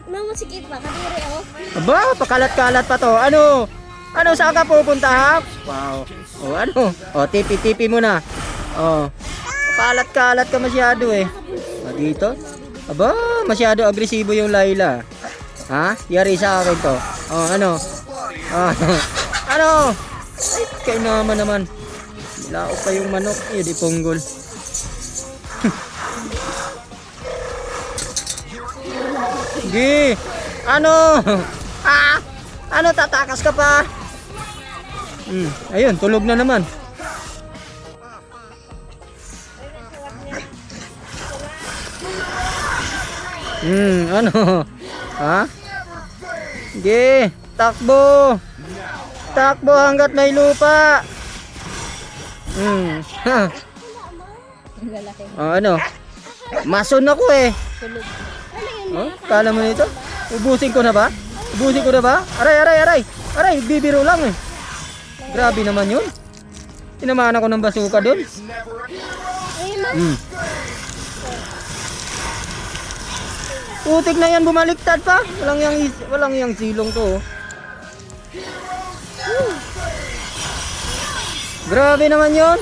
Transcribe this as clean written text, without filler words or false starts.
Mamusikit ba? Kadiri ako. Aba, pakalat-kalat pa to. Ano? Ano, saan ka pupunta ha? Wow. O ano? O, tipi-tipi mo na. O. Pakalat-kalat ka masyado eh. O, dito. Aba, masyado agresibo yung Layla. Ha? Yari sa akin to. O, ano? Ano? Ay, kayo naman. Laok pa yung manok. Eh, di punggol. Sige. Ano? Ano, tatakas ka pa? Ayun, tulog na naman. Ano? Ha? Sige, takbo. Takbo hanggat may lupa. Lalaki. Ano? Mason ako eh. Tulog. Kala mo nito? Ubusin ko na ba? Ubusin ko na ba? Aray. Aray, bibiro lang eh. Grabe naman yun. Tinamaan ako ng basuka doon. Putik na yan, bumaliktad pa. Walang yang silong to. Grabe naman yun.